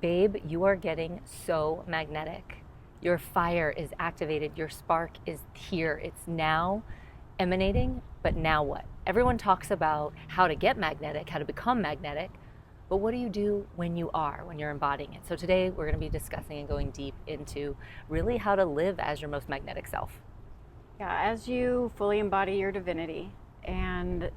babe, you are getting so magnetic. Your fire is activated. Your spark is here. It's now emanating, but now what? Everyone talks about how to get magnetic, how to become magnetic, but what do you do when you're embodying it? So today we're going to be discussing and going deep into really how to live as your most magnetic self. Yeah, as you fully embody your divinity and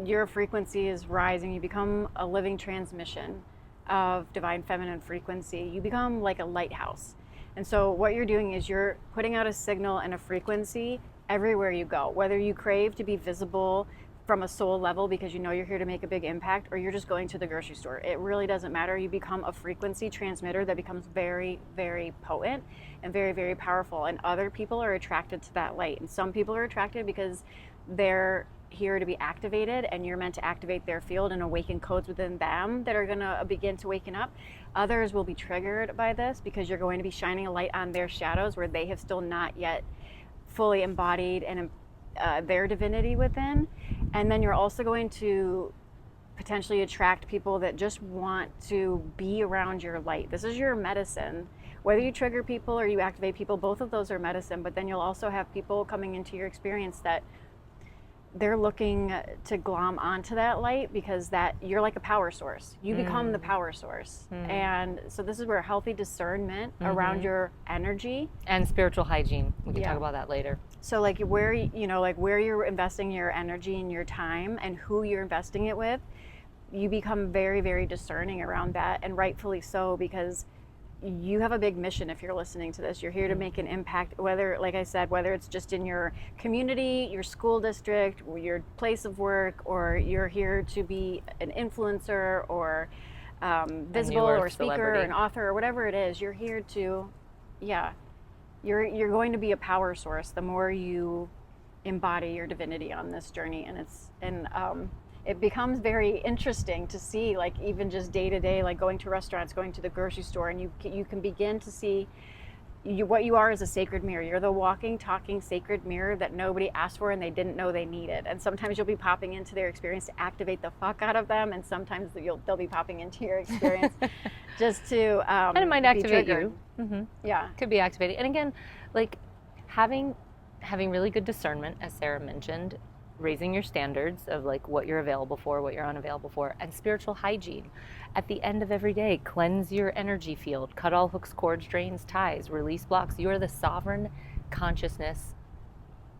your frequency is rising, you become a living transmission of divine feminine frequency. You become like a lighthouse. And so what you're doing is you're putting out a signal and a frequency everywhere you go, whether you crave to be visible from a soul level because you know you're here to make a big impact, or you're just going to the grocery store. It really doesn't matter. You become a frequency transmitter that becomes very, very potent and very, very powerful. And other people are attracted to that light. And some people are attracted because they're here to be activated, and you're meant to activate their field and awaken codes within them that are going to begin to waken up. Others will be triggered by this because you're going to be shining a light on their shadows where they have still not yet fully embodied and their divinity within. And then you're also going to potentially attract people that just want to be around your light. This is your medicine. Whether you trigger people or you activate people, both of those are medicine. But then you'll also have people coming into your experience that they're looking to glom onto that light because that you're like a power source. You become the power source. And so this is where healthy discernment around your energy and spiritual hygiene. We can talk about that later. So like where you're investing your energy and your time and who you're investing it with, you become very, very discerning around that, and rightfully so, because you have a big mission. If you're listening to this, you're here to make an impact, whether, like I said, whether it's just in your community, your school district, or your place of work, or you're here to be an influencer or visible or speaker or an author or whatever it is. You're here to, you're going to be a power source the more you embody your divinity on this journey. And it becomes very interesting to see, like even just day to day, like going to restaurants, going to the grocery store, and you can begin to see what you are as a sacred mirror. You're the walking, talking sacred mirror that nobody asked for and they didn't know they needed. And sometimes you'll be popping into their experience to activate the fuck out of them, and sometimes they'll be popping into your experience just to and it might activate you. Yeah, could be activated. And again, like having really good discernment, as Sarah mentioned, raising your standards of like what you're available for, what you're unavailable for, and spiritual hygiene. At the end of every day, cleanse your energy field, cut all hooks, cords, drains, ties, release blocks. You are the sovereign consciousness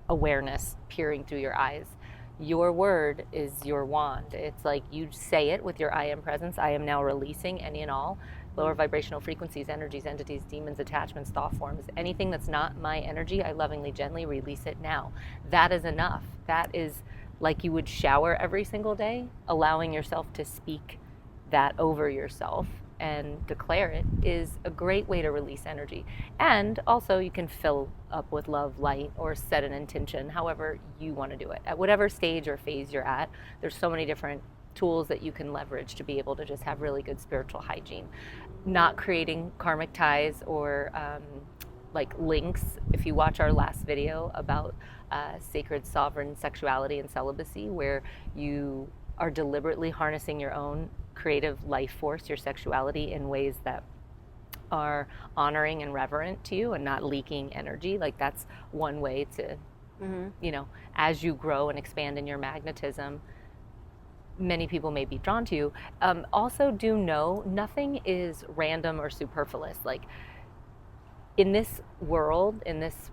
awareness peering through your eyes. Your word is your wand. It's like you say it with your I am presence. I am now releasing any and all lower vibrational frequencies, energies, entities, demons, attachments, thought forms, anything that's not my energy. I lovingly, gently release it now. That is enough. That is like you would shower every single day, allowing yourself to speak that over yourself and declare it is a great way to release energy. And also you can fill up with love, light, or set an intention, however you want to do it. At whatever stage or phase you're at, there's so many different tools that you can leverage to be able to just have really good spiritual hygiene. Not creating karmic ties or like links. If you watch our last video about sacred sovereign sexuality and celibacy, where you are deliberately harnessing your own creative life force, your sexuality, in ways that are honoring and reverent to you and not leaking energy, like that's one way to, as you grow and expand in your magnetism, many people may be drawn to you. Also do know nothing is random or superfluous. Like in this world, in this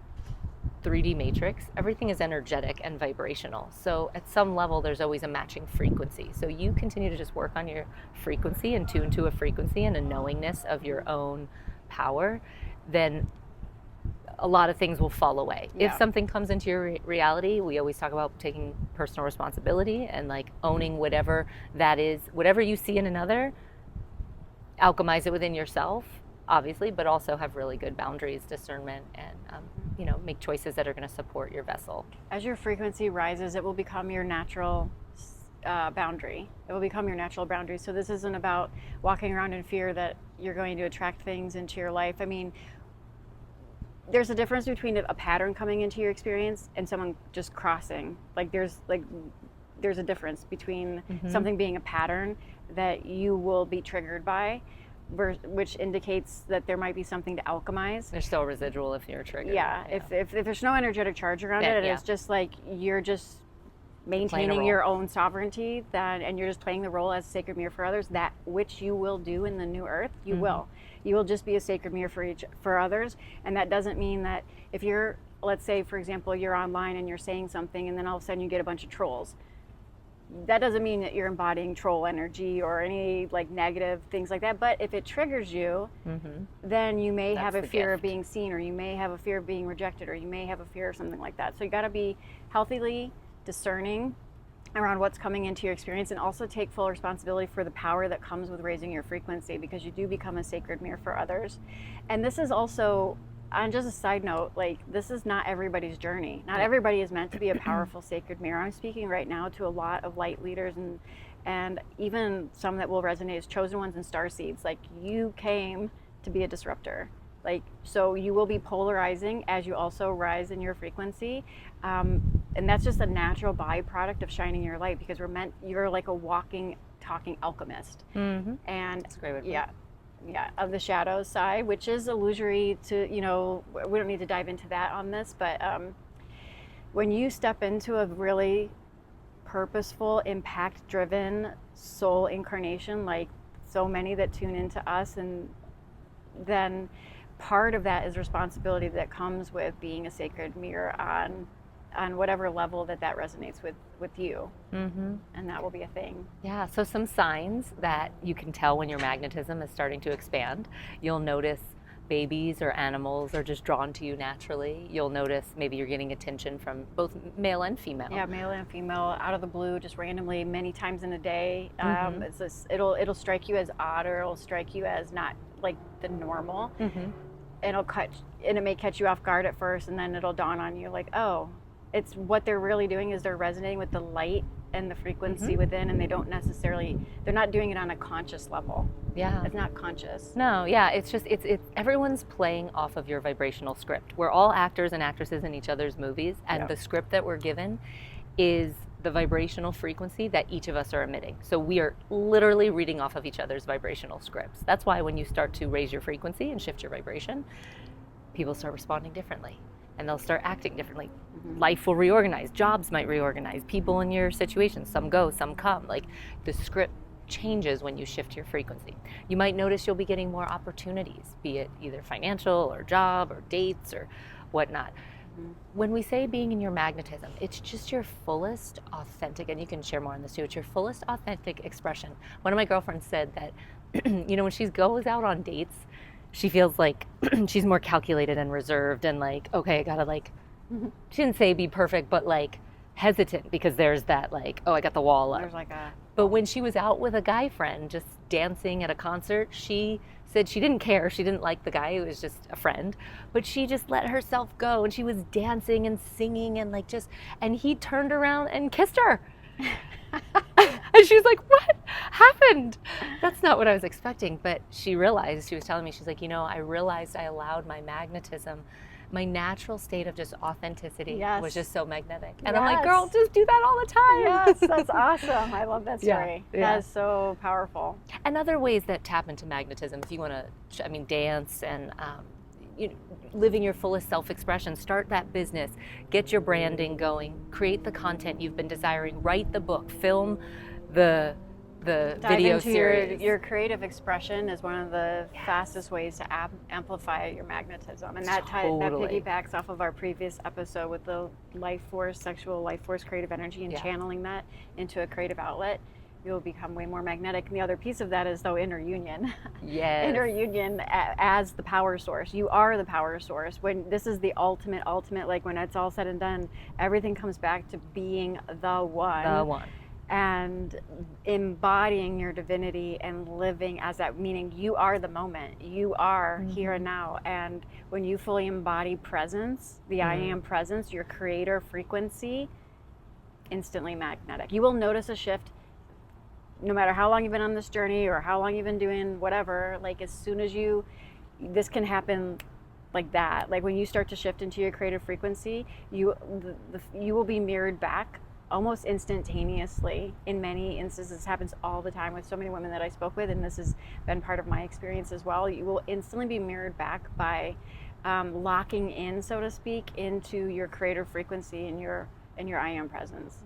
3D matrix, everything is energetic and vibrational. So at some level, there's always a matching frequency. So you continue to just work on your frequency and tune to a frequency and a knowingness of your own power, then a lot of things will fall away. Yeah. If something comes into your reality, we always talk about taking personal responsibility and like owning whatever that is, whatever you see in another, alchemize it within yourself, obviously, but also have really good boundaries, discernment, and make choices that are going to support your vessel. As your frequency rises, it will become your natural boundary. It will become your natural boundary. So this isn't about walking around in fear that you're going to attract things into your life. I mean, there's a difference between a pattern coming into your experience and someone just crossing. There's a difference between something being a pattern that you will be triggered by, which indicates that there might be something to alchemize. There's still a residual if you're triggered. Yeah, if there's no energetic charge around it, and it's just like you're just maintaining your own sovereignty, and you're just playing the role as a sacred mirror for others, that which you will do in the new earth, you will just be a sacred mirror for others. And that doesn't mean that if you're, let's say for example, you're online and you're saying something and then all of a sudden you get a bunch of trolls, that doesn't mean that you're embodying troll energy or any like negative things like that. But if it triggers you, then you may have a fear of being seen, or you may have a fear of being rejected, or you may have a fear of something like that. So you got to be healthily discerning around what's coming into your experience, and also take full responsibility for the power that comes with raising your frequency, because you do become a sacred mirror for others. And this is also, on just a side note, like, this is not everybody's journey. Not everybody is meant to be a powerful sacred mirror. I'm speaking right now to a lot of light leaders, and even some that will resonate as chosen ones and star seeds. Like, you came to be a disruptor. Like, so you will be polarizing as you also rise in your frequency. And that's just a natural byproduct of shining your light, because you're like a walking, talking alchemist. And that's a great way to put it. Of the shadow side, which is illusory to, we don't need to dive into that on this, but when you step into a really purposeful, impact-driven soul incarnation, like so many that tune into us, and then part of that is responsibility that comes with being a sacred mirror on whatever level that resonates with you. And that will be a thing. Yeah, so some signs that you can tell when your magnetism is starting to expand. You'll notice babies or animals are just drawn to you naturally. You'll notice maybe you're getting attention from both male and female. Yeah, male and female, out of the blue, just randomly, many times in a day. It'll strike you as odd, or it'll strike you as not like the normal. And it may catch you off guard at first, and then it'll dawn on you like, oh, it's what they're really doing is they're resonating with the light and the frequency within, and they're not doing it on a conscious level. Yeah. It's not conscious. No, yeah, it's just, it's everyone's playing off of your vibrational script. We're all actors and actresses in each other's movies, and the script that we're given is the vibrational frequency that each of us are emitting. So we are literally reading off of each other's vibrational scripts. That's why when you start to raise your frequency and shift your vibration, people start responding differently. And they'll start acting differently. Life will reorganize. Jobs might reorganize. People in your situation, some go, some come. Like, the script changes when you shift your frequency. You might notice you'll be getting more opportunities, be it either financial or job or dates or whatnot. When we say being in your magnetism, it's just your fullest authentic, and you can share more on this too, it's your fullest authentic expression. One of my girlfriends said that, when she goes out on dates, she feels like she's more calculated and reserved, and like, okay, I gotta like, she didn't say be perfect, but like hesitant, because there's that like, oh, I got the wall up. But when she was out with a guy friend just dancing at a concert, she said she didn't care. She didn't like the guy. It was just a friend. But she just let herself go, and she was dancing and singing and like and he turned around and kissed her. And she was like, what happened? That's not what I was expecting. But she realized, she was telling me, she's like, I realized I allowed my magnetism, my natural state of just authenticity was just so magnetic. And I'm like, girl, just do that all the time. Yes, that's awesome. I love that story. That is so powerful. And other ways that tap into magnetism, if you want to, dance and living your fullest self-expression, start that business, get your branding going, create the content you've been desiring, write the book, film the video series. Your creative expression is one of the fastest ways to amplify your magnetism, and that piggybacks off of our previous episode with the sexual life force, creative energy, and channeling that into a creative outlet. You'll become way more magnetic. And the other piece of that is, though, inner union. Yes. Inner union as the power source. You are the power source. When this is the ultimate, like when it's all said and done, everything comes back to being the one. The one. And embodying your divinity and living as that, meaning you are the moment. You are here and now. And when you fully embody presence, the I am presence, your creator frequency, instantly magnetic. You will notice a shift no matter how long you've been on this journey or how long you've been doing whatever. Like, as soon as this can happen like that. Like, when you start to shift into your creative frequency, you will be mirrored back almost instantaneously. In many instances, this happens all the time with so many women that I spoke with, and this has been part of my experience as well. You will instantly be mirrored back by locking in, so to speak, into your creator frequency and your I am presence.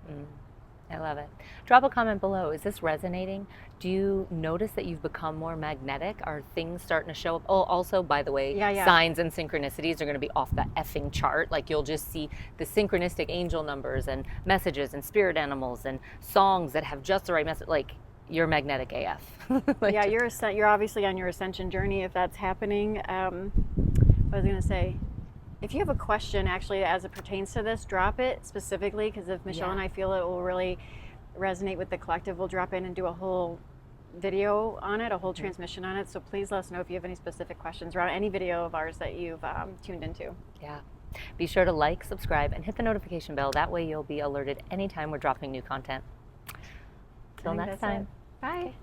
I love it. Drop a comment below. Is this resonating? Do you notice that you've become more magnetic? Are things starting to show up? Oh, also, by the way, signs and synchronicities are going to be off the effing chart. Like, you'll just see the synchronistic angel numbers and messages and spirit animals and songs that have just the right message. Like, you're magnetic AF. Like, yeah, you're obviously on your ascension journey if that's happening. What I was going to say, if you have a question actually as it pertains to this, drop it specifically, because if Michelle and I feel it will really resonate with the collective, we'll drop in and do a whole video on it, a whole transmission on it. So please let us know if you have any specific questions around any video of ours that you've tuned into. Yeah. Be sure to like, subscribe, and hit the notification bell. That way you'll be alerted anytime we're dropping new content. Till next time. Bye.